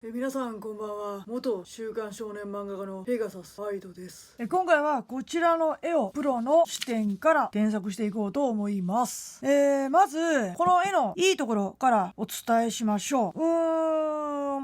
皆さんこんばんは。元週刊少年漫画家のペガサスアイドです。今回はこちらの絵をプロの視点から添削していこうと思います。まずこの絵のいいところからお伝えしましょう。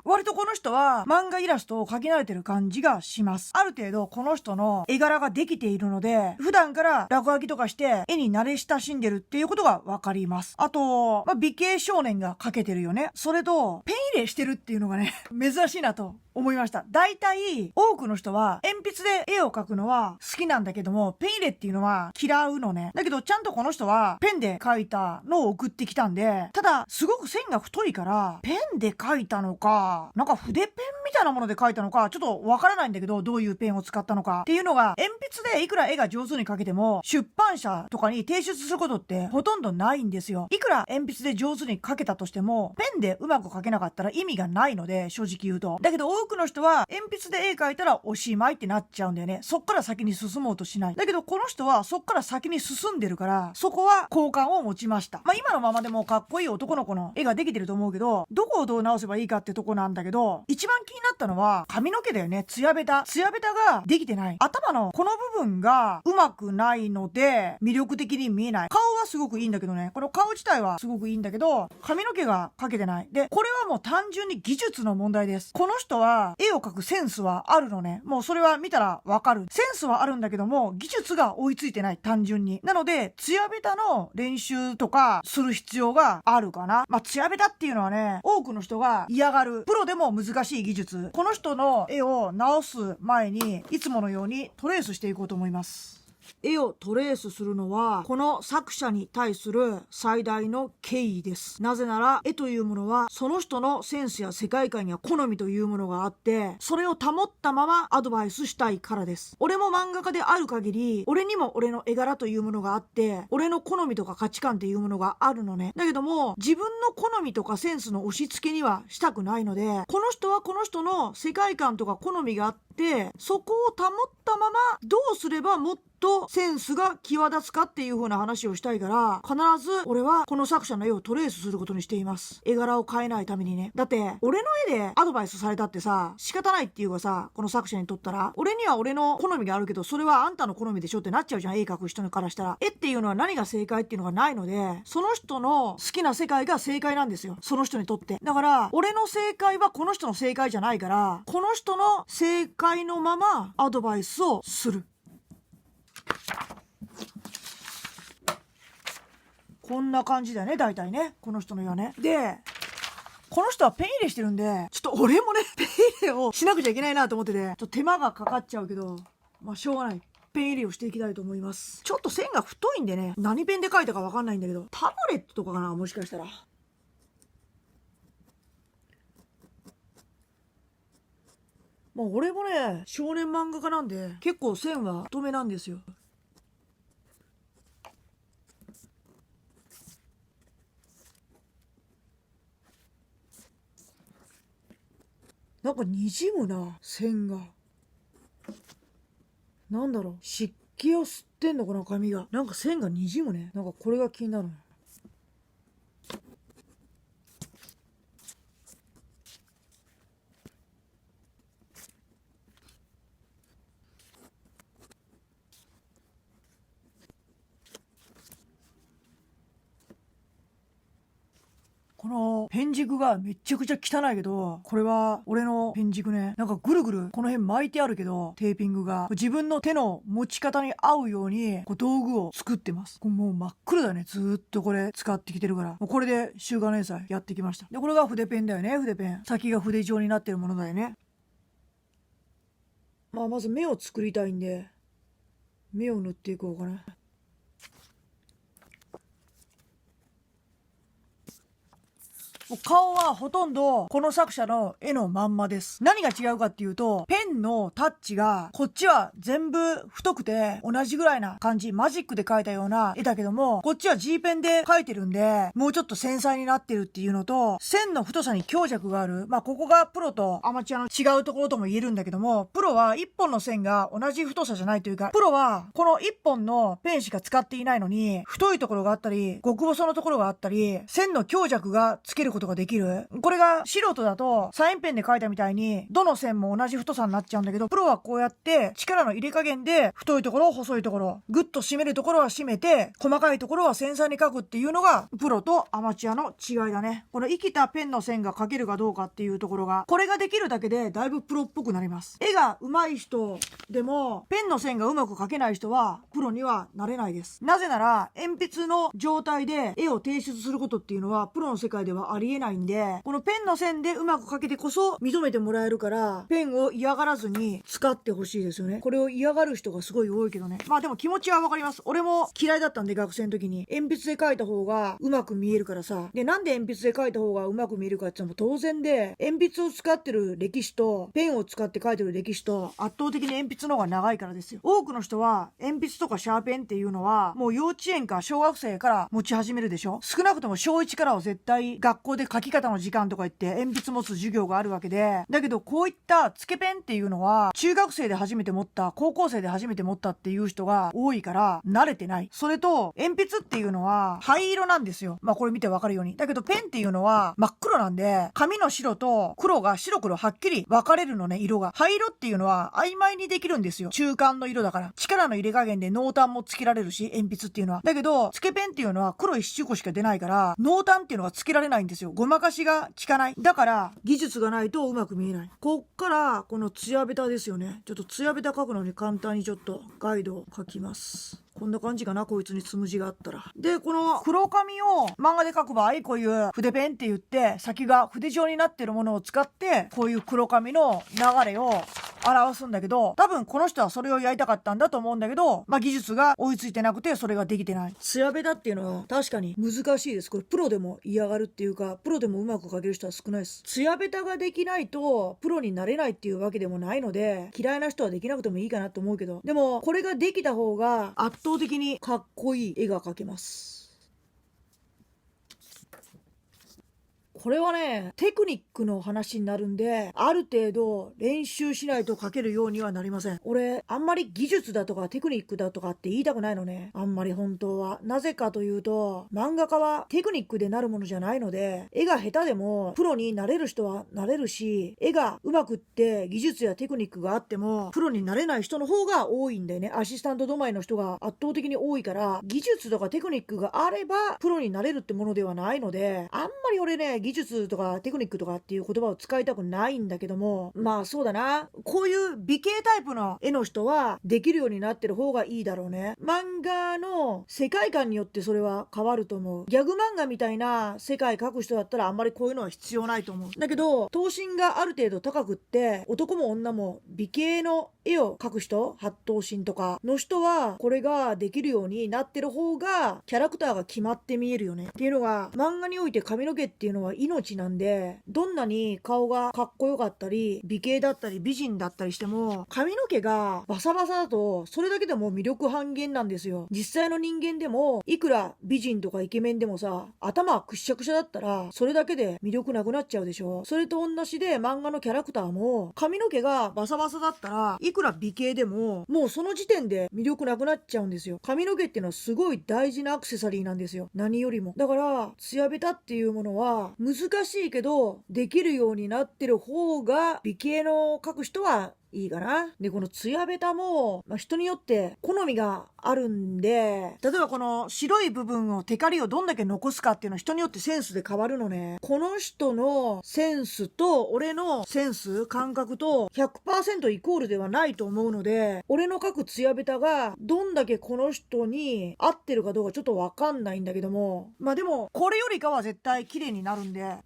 割とこの人は漫画イラストを描き慣れてる感じがします。ある程度この人の絵柄ができているので、普段から落書きとかして絵に慣れ親しんでるっていうことがわかります。あと、美形少年が描けてるよね。それとペン入れしてるっていうのがね珍しいなと思いました。大体多くの人は鉛筆で絵を描くのは好きなんだけども、ペン入れっていうのは嫌うのね。だけどちゃんとこの人はペンで描いたのを送ってきたんで、ただすごく線が太いからペンで描いたのか、なんか筆ペンみたいなもので描いたのかちょっとわからないんだけど、どういうペンを使ったのかっていうのが、鉛筆でいくら絵が上手に描けても出版社とかに提出することってほとんどないんですよ。いくら鉛筆で上手に描けたとしてもペンでうまく描けなかったら意味がないので、正直言うと。だけど多くの人は鉛筆で絵描いたらおしまいってなっちゃうんだよね。そっから先に進もうとしない。だけどこの人はそっから先に進んでるから、そこは好感を持ちました。今のままでもかっこいい男の子の絵ができてると思うけど、どこをどう直せばいいかってとこなんだけど、一番気になったのは髪の毛だよね。ツヤベタができてない。頭のこの部分がうまくないので魅力的に見えない。顔はすごくいいんだけどね。この顔自体はすごくいいんだけど、髪の毛が描けてない。で、これはもう単純に技術の問題です。この人は絵を描くセンスはあるのね。もうそれは見たらわかる。センスはあるんだけども、技術が追いついてない。単純に。なので、ツヤベタの練習とかする必要があるかな。ツヤベタっていうのはね、多くの人が嫌がる。プロでも難しい技術。この人の絵を直す前に、いつものようにトレースしていこうと思います。絵をトレースするのはこの作者に対する最大の敬意です。なぜなら絵というものはその人のセンスや世界観や好みというものがあって、それを保ったままアドバイスしたいからです。俺も漫画家である限り、俺にも俺の絵柄というものがあって、俺の好みとか価値観っていうものがあるのね。だけども自分の好みとかセンスの押し付けにはしたくないので、この人はこの人の世界観とか好みがあって、そこを保ったままどうすればもっとセンスが際立つかっていう風な話をしたいから、必ず俺はこの作者の絵をトレースすることにしています。絵柄を変えないためにね。だって俺の絵でアドバイスされたってさ、仕方ないっていうかさ、この作者にとったら俺には俺の好みがあるけど、それはあんたの好みでしょってなっちゃうじゃん。絵描く人からしたら。絵っていうのは何が正解っていうのがないので、その人の好きな世界が正解なんですよ。その人にとって。だから俺の正解はこの人の正解じゃないから、この人の正解のままアドバイスをする。こんな感じだよね、大体ね。この人の絵はね。で、この人はペン入れしてるんで、ちょっと俺もね、ペン入れをしなくちゃいけないなと思ってて、ちょっと手間がかかっちゃうけど、しょうがない。ペン入れをしていきたいと思います。ちょっと線が太いんでね、何ペンで描いたかわかんないんだけど、タブレットとかかな、もしかしたら。俺もね、少年漫画家なんで、結構線は太めなんですよ。なんか滲むな、線が。なんだろう、湿気を吸ってんのかな、髪が。なんか線が滲むね。なんかこれが気になる。このペン軸がめっちゃくちゃ汚いけど、これは俺のペン軸ね。なんかぐるぐるこの辺巻いてあるけど、テーピングが自分の手の持ち方に合うように道具を作ってます。もう真っ黒だよね。ずーっとこれ使ってきてるから。もうこれで週刊連載やってきました。で、これが筆ペンだよね。筆ペン。先が筆状になってるものだよね。まず目を作りたいんで、目を塗っていこうかな。顔はほとんどこの作者の絵のまんまです。何が違うかっていうと、ペンのタッチがこっちは全部太くて同じぐらいな感じ、マジックで描いたような絵だけども、こっちは G ペンで描いてるんで、もうちょっと繊細になってるっていうのと、線の太さに強弱がある。ここがプロとアマチュアの違うところとも言えるんだけども、プロは1本の線が同じ太さじゃないというか、プロはこの1本のペンしか使っていないのに、太いところがあったり極細のところがあったり、線の強弱がつけることことができる。これが素人だとサインペンで描いたみたいにどの線も同じ太さになっちゃうんだけど、プロはこうやって力の入れ加減で太いところ細いところグッと締めるところは締めて、細かいところは繊細に描くっていうのがプロとアマチュアの違いだね。この生きたペンの線が描けるかどうかっていうところが、これができるだけでだいぶプロっぽくなります。絵が上手い人でもペンの線がうまく描けない人はプロにはなれないです。なぜなら鉛筆の状態で絵を提出することっていうのはプロの世界ではありえないんで、このペンの線でうまく描けてこそ認めてもらえるから、ペンを嫌がらずに使ってほしいですよね。これを嫌がる人がすごい多いけどね。まあでも気持ちはわかります。俺も嫌いだったんで、学生の時に鉛筆で描いた方がうまく見えるからさ。で、なんで鉛筆で描いた方がうまく見えるかって言ったらもう当然で、鉛筆を使ってる歴史とペンを使って描いてる歴史と圧倒的に鉛筆の方が長いからですよ。多くの人は鉛筆とかシャーペンっていうのはもう幼稚園か小学生から持ち始めるでしょ。少なくとも小1からは絶対学校で書き方の時間とか言って鉛筆持つ授業があるわけで、だけどこういったつけペンっていうのは中学生で初めて持った、高校生で初めて持ったっていう人が多いから慣れてない。それと鉛筆っていうのは灰色なんですよ。まあこれ見てわかるように。だけどペンっていうのは真っ黒なんで、紙の白と黒が白黒はっきり分かれるのね、色が。灰色っていうのは曖昧にできるんですよ。中間の色だから。力の入れ加減で濃淡もつけられるし、鉛筆っていうのは。だけどつけペンっていうのは黒い七五しか出ないから濃淡っていうのがつけられないんですよ。ごまかしが効かない。だから技術がないとうまく見えない。こっからこのツヤベタですよね。ちょっとツヤベタ書くのに簡単にちょっとガイドを書きます。こんな感じかな、こいつにつむじがあったら。で、この黒紙を漫画で描く場合、こういう筆ペンって言って先が筆状になってるものを使ってこういう黒紙の流れを表すんだけど、多分この人はそれをやりたかったんだと思うんだけど、まあ技術が追いついてなくてそれができてない。ツヤベタっていうのは確かに難しいです。これプロでも嫌がるっていうか、プロでもうまく描ける人は少ないです。ツヤベタができないとプロになれないっていうわけでもないので、嫌いな人はできなくてもいいかなと思うけど、でもこれができた方が圧倒的にかっこいい絵が描けます。これはね、テクニックの話になるんで、ある程度練習しないと描けるようにはなりません。俺、あんまり技術だとかテクニックだとかって言いたくないのね。あんまり本当は。なぜかというと、漫画家はテクニックでなるものじゃないので、絵が下手でもプロになれる人はなれるし、絵が上手くって技術やテクニックがあっても、プロになれない人の方が多いんだよね。アシスタント止まりの人が圧倒的に多いから、技術とかテクニックがあれば、プロになれるってものではないので、あんまり俺ね、技術とかテクニックとかっていう言葉を使いたくないんだけども、まあそうだな、こういう美形タイプの絵の人はできるようになってる方がいいだろうね。漫画の世界観によってそれは変わると思う。ギャグ漫画みたいな世界描く人だったらあんまりこういうのは必要ないと思う。だけど頭身がある程度高くって、男も女も美形の絵を描く人、八頭身とかの人はこれができるようになってる方がキャラクターが決まって見えるよねっていうのが、漫画において髪の毛っていうのは命なんで、どんなに顔がかっこよかったり美形だったり美人だったりしても、髪の毛がバサバサだとそれだけでも魅力半減なんですよ。実際の人間でもいくら美人とかイケメンでもさ、頭くっしゃくしゃだったらそれだけで魅力なくなっちゃうでしょ。それと同じで漫画のキャラクターも髪の毛がバサバサだったらいくら美形でももうその時点で魅力なくなっちゃうんですよ。髪の毛っていうのはすごい大事なアクセサリーなんですよ、何よりも。だからツヤベタっていうものは難しいけどできるようになってる方が美形の描く人はいいかな。で、このツヤベタも、人によって好みがあるんで、例えばこの白い部分をテカリをどんだけ残すかっていうのは人によってセンスで変わるのね。この人のセンスと俺のセンス、感覚と 100% イコールではないと思うので、俺の描くツヤベタがどんだけこの人に合ってるかどうかちょっとわかんないんだけども、でもこれよりかは絶対綺麗になるんで、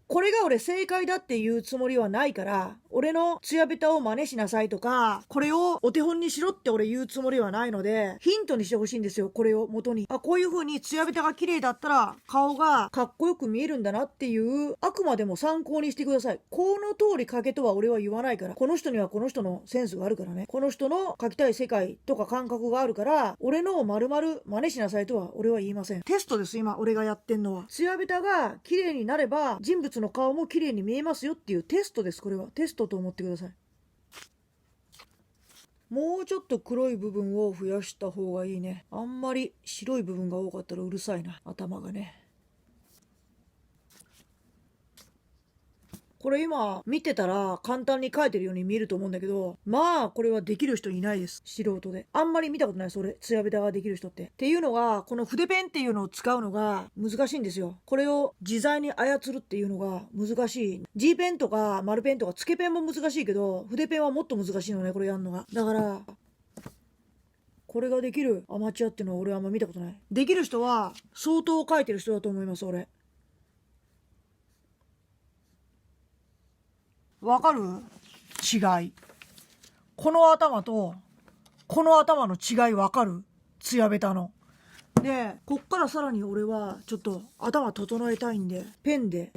これが俺正解だっていうつもりはないから、俺のツヤベタを真似しなさいとか、これをお手本にしろって俺言うつもりはないので、ヒントにしてほしいんですよ、これを元に。こういう風にツヤベタが綺麗だったら顔がかっこよく見えるんだなっていう、あくまでも参考にしてください。この通り描けとは俺は言わないから、この人にはこの人のセンスがあるからね。この人の描きたい世界とか感覚があるから、俺のを丸々真似しなさいとは俺は言いません。テストです、今俺がやってんのは。ツヤベタが綺麗になれば人物の顔も綺麗に見えますよっていうテストです。これはテストと思ってください。もうちょっと黒い部分を増やした方がいいね。あんまり白い部分が多かったらうるさいな、頭がね。これ今見てたら簡単に書いてるように見えると思うんだけど、まあこれはできる人いないです。素人で。あんまり見たことない、それ。ツヤベタができる人って。っていうのが、この筆ペンっていうのを使うのが難しいんですよ。これを自在に操るっていうのが難しい。G ペンとか丸ペンとかつけペンも難しいけど、筆ペンはもっと難しいのね、これやるのが。だから、これができるアマチュアっていうのは俺はあんま見たことない。できる人は相当書いてる人だと思います、俺。わかる？違い。この頭とこの頭の違いわかる？ツヤベタの。で、こっからさらに俺はちょっと頭整えたいんで、ペンで。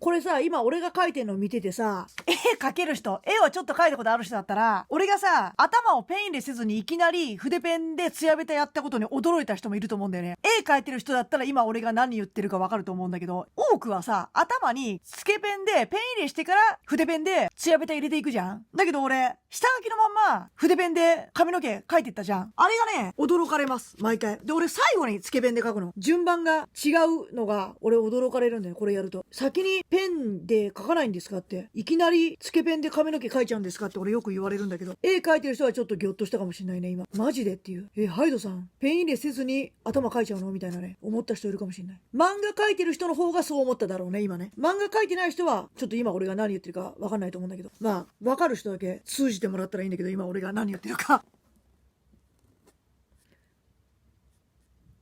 これさ、今俺が描いてるの見ててさ、絵描ける人、絵をちょっと描いたことある人だったら、俺がさ、頭をペン入れせずにいきなり筆ペンでツヤベタやったことに驚いた人もいると思うんだよね。絵描いてる人だったら今俺が何言ってるかわかると思うんだけど、多くはさ、頭につけペンでペン入れしてから筆ペンでツヤベタ入れていくじゃん。だけど俺、下書きのまんま筆ペンで髪の毛描いてったじゃん。あれがね、驚かれます。毎回。で、俺最後につけペンで描くの。順番が違うのが俺驚かれるんだよ、これやると。先にペンで描かないんですかって。いきなりつけペンで髪の毛描いちゃうんですかって俺よく言われるんだけど。絵描いてる人はちょっとギョッとしたかもしれないね、今。マジでっていう。ハイドさん、ペン入れせずに頭描いちゃうのみたいなね。思った人いるかもしれない。漫画描いてる人の方がそう思っただろうね、今ね。漫画描いてない人は、ちょっと今俺が何言ってるかわかんないと思うんだけど。まあ、わかる人だけ通じてもらったらいいんだけど、今俺が何言ってるか。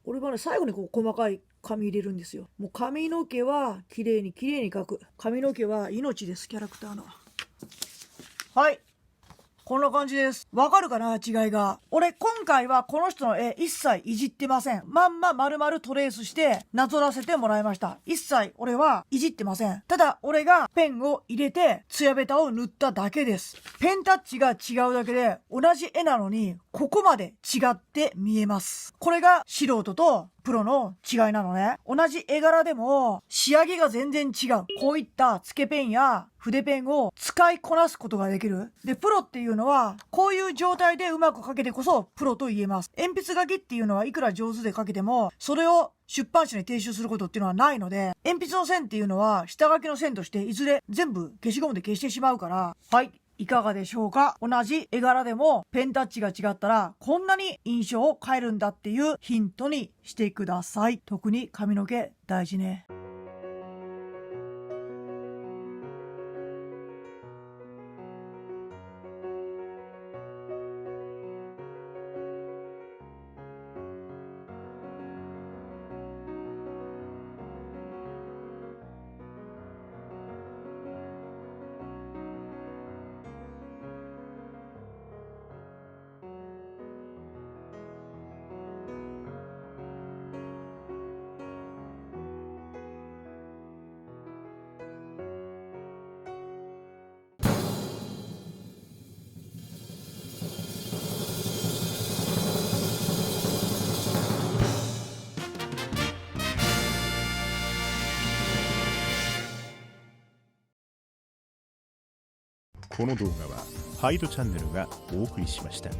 俺はね、最後にこう細かい髪入れるんですよ。もう髪の毛は綺麗に描く。髪の毛は命です、キャラクターの。はい。こんな感じです。わかるかな、違いが。俺、今回はこの人の絵一切いじってません。まんま丸々トレースしてなぞらせてもらいました。一切俺はいじってません。ただ、俺がペンを入れてツヤベタを塗っただけです。ペンタッチが違うだけで同じ絵なのにここまで違って見えます。これが素人とプロの違いなのね。同じ絵柄でも仕上げが全然違う。こういったつけペンや筆ペンを使いこなすことができる。で、プロっていうのはこういう状態でうまく描けてこそプロと言えます。鉛筆書きっていうのはいくら上手で描けてもそれを出版社に提出することっていうのはないので、鉛筆の線っていうのは下書きの線としていずれ全部消しゴムで消してしまうから、はい。いかがでしょうか？同じ絵柄でもペンタッチが違ったらこんなに印象を変えるんだっていうヒントにしてください。特に髪の毛大事ね。この動画はハイドチャンネルがお送りしました。